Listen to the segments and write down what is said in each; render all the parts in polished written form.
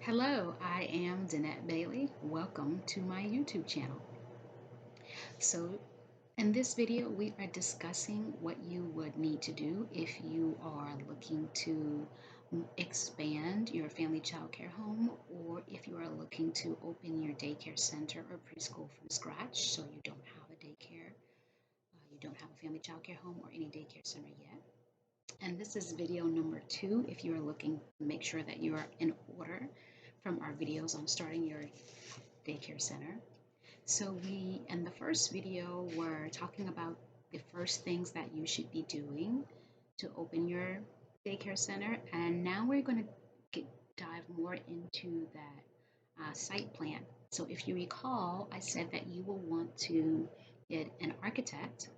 Hello, I am Danette Bailey. Welcome to my YouTube channel. So, in this video, we are discussing what you would need to do if you are looking to expand your family child care home, or if you are looking to open your daycare center or preschool from scratch so you don't have a daycare, you don't have a family child care home or any daycare center yet. And this is video number 2 if you are looking to make sure that you are in order from our videos on starting your daycare center. So in the first video, were talking about the first things that you should be doing to open your daycare center. And now we're going to dive more into that site plan. So if you recall, I said that you will want to get an architect.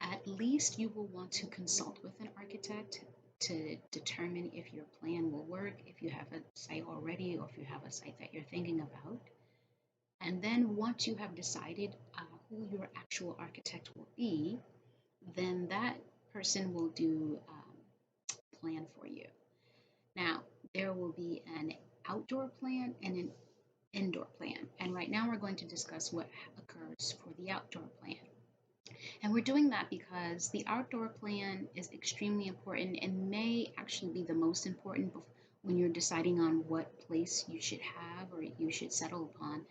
At least you will want to consult with an architect to determine if your plan will work, if you have a site already, or if you have a site that you're thinking about. And then once you have decided who your actual architect will be, then that person will do plan for you. Now, there will be an outdoor plan and an indoor plan. And right now we're going to discuss what occurs for the outdoor plan. And we're doing that because the outdoor plan is extremely important and may actually be the most important when you're deciding on what place you should have or you should settle upon.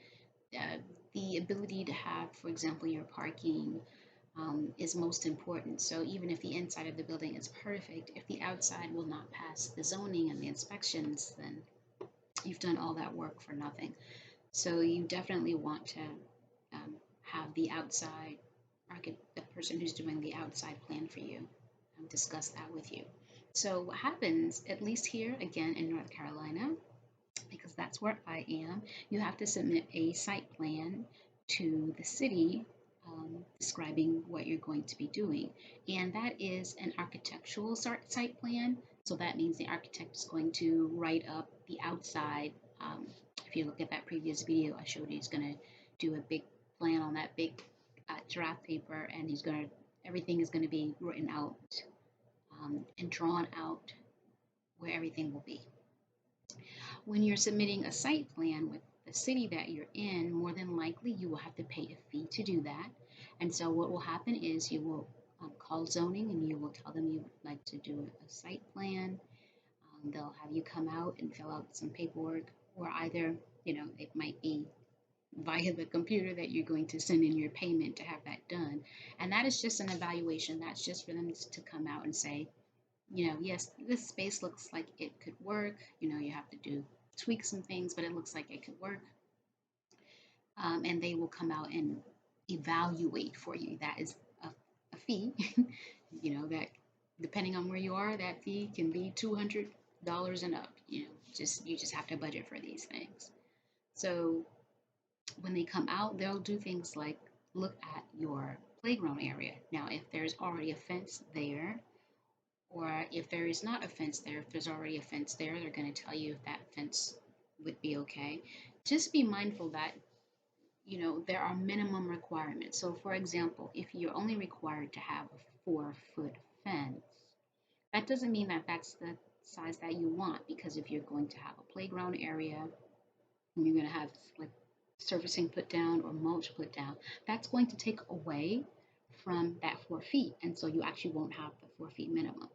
The ability to have, for example, your parking is most important. So even if the inside of the building is perfect, if the outside will not pass the zoning and the inspections, then you've done all that work for nothing. So you definitely want to have the outside the person who's doing the outside plan for you discuss that with you. So what happens, at least here again in North Carolina, because that's where I am, you have to submit a site plan to the city describing what you're going to be doing. And that is an architectural site plan. So that means the architect is going to write up the outside. If you look at that previous video I showed you, he's going to do a big plan on that big draft paper, and everything is going to be written out and drawn out where everything will be. When you're submitting a site plan with the city that you're in, more than likely you will have to pay a fee to do that. And so what will happen is you will call zoning and you will tell them you would like to do a site plan. They'll have you come out and fill out some paperwork, or either, it might be via the computer that you're going to send in your payment to have that done. And that is just an evaluation. That's just for them to come out and say, yes, this space looks like it could work. You have to tweak some things, but it looks like it could work. And they will come out and evaluate for you. That is a fee. That depending on where you are, that fee can be $200 and up. You just have to budget for these things. So when they come out, they'll do things like look at your playground area. Now, if there's already a fence there, or if there is not a fence there, if there's already a fence there, they're going to tell you if that fence would be okay. Just be mindful that, there are minimum requirements. So for example, if you're only required to have a 4-foot fence, that doesn't mean that that's the size that you want, because if you're going to have a playground area and you're going to have like surfacing put down or mulch put down, that's going to take away from that 4 feet. And so you actually won't have the 4 feet minimum.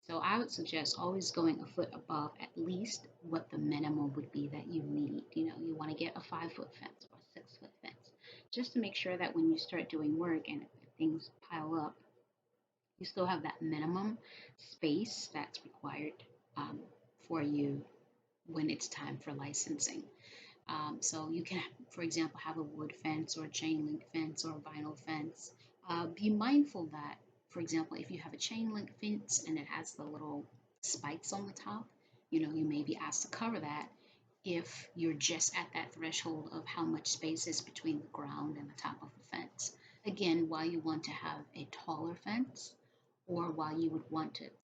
So I would suggest always going a foot above at least what the minimum would be that you need. You want to get a 5-foot fence or a 6-foot fence, just to make sure that when you start doing work and if things pile up, you still have that minimum space that's required for you when it's time for licensing. So you can, for example, have a wood fence or a chain link fence or a vinyl fence. Be mindful that, for example, if you have a chain link fence and it has the little spikes on the top, you may be asked to cover that if you're just at that threshold of how much space is between the ground and the top of the fence. Again, while you want to have a taller fence, or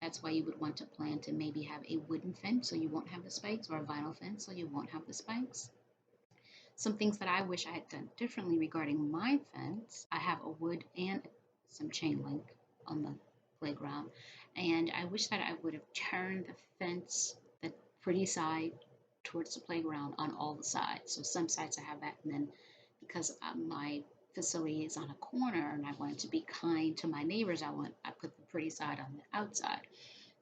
that's why you would want to plan to maybe have a wooden fence so you won't have the spikes, or a vinyl fence so you won't have the spikes. Some things that I wish I had done differently regarding my fence: I have a wood and some chain link on the playground, and I wish that I would have turned the fence, the pretty side, towards the playground on all the sides. So some sides I have that, and then because my facility is on a corner and I wanted to be kind to my neighbors, I put the pretty side on the outside.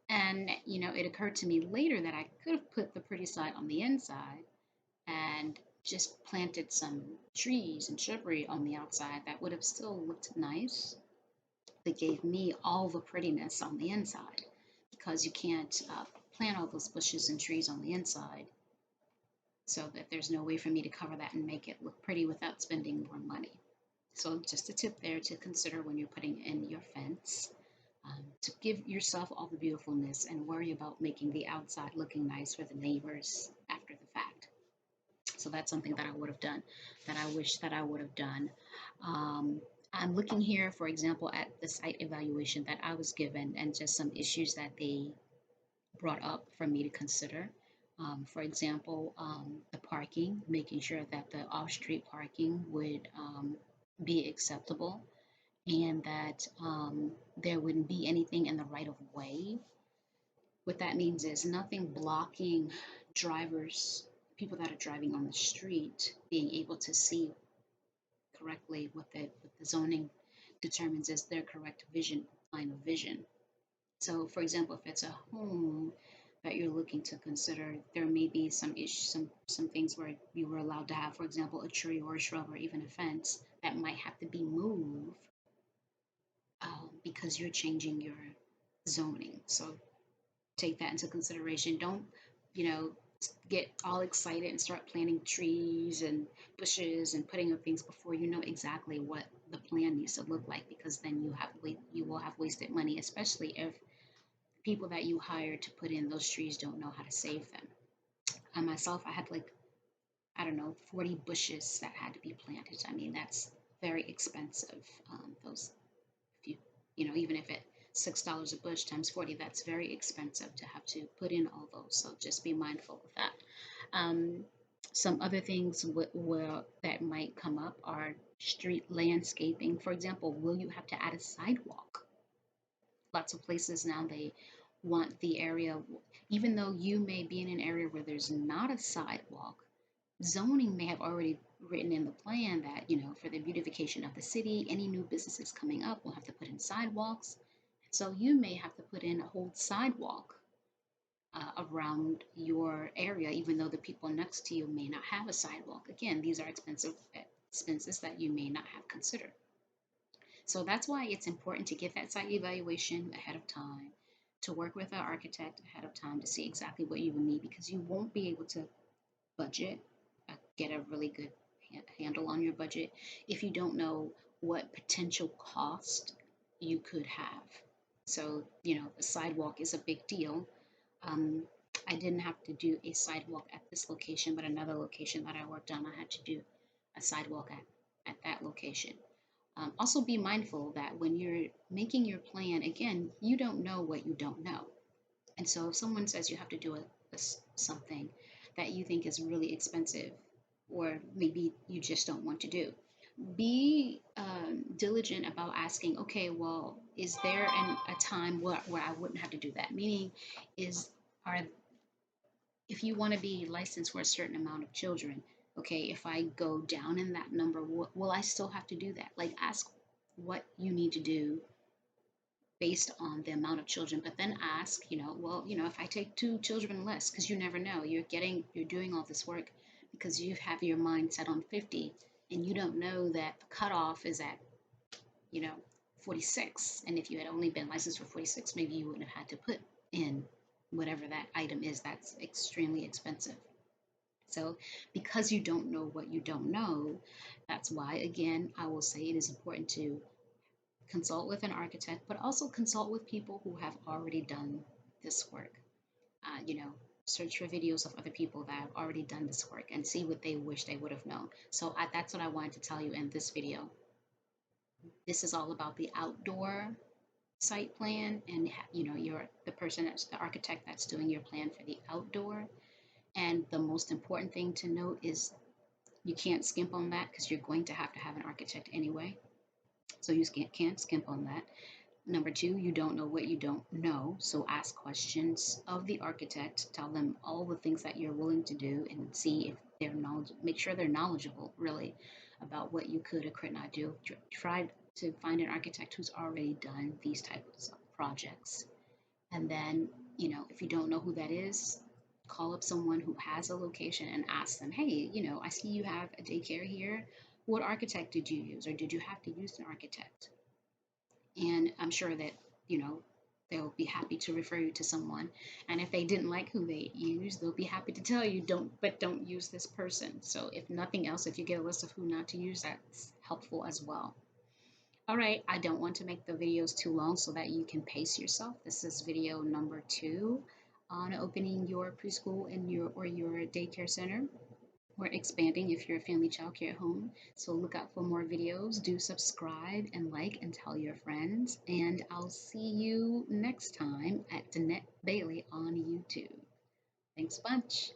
And it occurred to me later that I could have put the pretty side on the inside and just planted some trees and shrubbery on the outside that would have still looked nice. That gave me all the prettiness on the inside, because you can't plant all those bushes and trees on the inside, so that there's no way for me to cover that and make it look pretty without spending more money. So just a tip there to consider when you're putting in your fence, to give yourself all the beautifulness and worry about making the outside looking nice for the neighbors after the fact. So that's something that I would have done, that I wish that I would have done. Um, I'm looking here, for example, at the site evaluation that I was given and just some issues that they brought up for me to consider. For example, the parking, making sure that the off-street parking would be acceptable, and that there wouldn't be anything in the right of way. What that means is nothing blocking drivers, people that are driving on the street, being able to see correctly what the zoning determines as their correct vision, line of vision. So, for example, if it's a home that you're looking to consider, there may be some issues, some things where you were allowed to have, for example, a tree or a shrub or even a fence that might have to be moved because you're changing your zoning. So take that into consideration. Don't, you know, get all excited and start planting trees and bushes and putting up things before you know exactly what the plan needs to look like, because then you will have wasted money, especially if people that you hire to put in those trees don't know how to save them. I myself, I had like, I don't know, 40 bushes that had to be planted. I mean, that's very expensive. Those, if even if it $6 a bush times 40, that's very expensive to have to put in all those. So just be mindful of that. Um, some other things that might come up are street landscaping. For example, will you have to add a sidewalk? Lots of places now, they want the area, even though you may be in an area where there's not a sidewalk, zoning may have already written in the plan that, for the beautification of the city, any new businesses coming up will have to put in sidewalks. So you may have to put in a whole sidewalk around your area, even though the people next to you may not have a sidewalk. Again, these are expenses that you may not have considered. So that's why it's important to get that site evaluation ahead of time, to work with an architect ahead of time to see exactly what you will need, because you won't be able to budget, get a really good handle on your budget if you don't know what potential cost you could have. So, the sidewalk is a big deal. Um, I didn't have to do a sidewalk at this location, but another location that I worked on, I had to do a sidewalk at that location. Also, be mindful that when you're making your plan, again, you don't know what you don't know. And so if someone says you have to do something that you think is really expensive, or maybe you just don't want to do, be diligent about asking, okay, well, is there a time where I wouldn't have to do that? Meaning, are if you want to be licensed for a certain amount of children, okay, if I go down in that number, will I still have to do that? Like, ask what you need to do based on the amount of children, but then ask, well, if I take 2 children less, because you never know, you're doing all this work because you have your mind set on 50, and you don't know that the cutoff is at, you know, 46. And if you had only been licensed for 46, maybe you wouldn't have had to put in whatever that item is that's extremely expensive. So because you don't know what you don't know, that's why, again, I will say it is important to consult with an architect, but also consult with people who have already done this work. Search for videos of other people that have already done this work and see what they wish they would have known. So that's what I wanted to tell you in this video. This is all about the outdoor site plan, and you're the architect that's doing your plan for the outdoor. And the most important thing to note is you can't skimp on that, because you're going to have an architect anyway. So you can't skimp on that. Number two, you don't know what you don't know, so ask questions of the architect. Tell them all the things that you're willing to do and see if they're knowledgeable. Make sure they're knowledgeable, really, about what you could or could not do. Try to find an architect who's already done these types of projects. And then, if you don't know who that is, call up someone who has a location and ask them, hey, I see you have a daycare here. What architect did you use, or did you have to use an architect? And I'm sure that, you know, they'll be happy to refer you to someone. And if they didn't like who they used, they'll be happy to tell you don't use this person. So if nothing else, if you get a list of who not to use, that's helpful as well. All right, I don't want to make the videos too long so that you can pace yourself. This is video number 2 on opening your preschool and your daycare center. We're expanding if you're a family childcare home. So look out for more videos. Do subscribe and like and tell your friends. And I'll see you next time at Danette Bailey on YouTube. Thanks a bunch.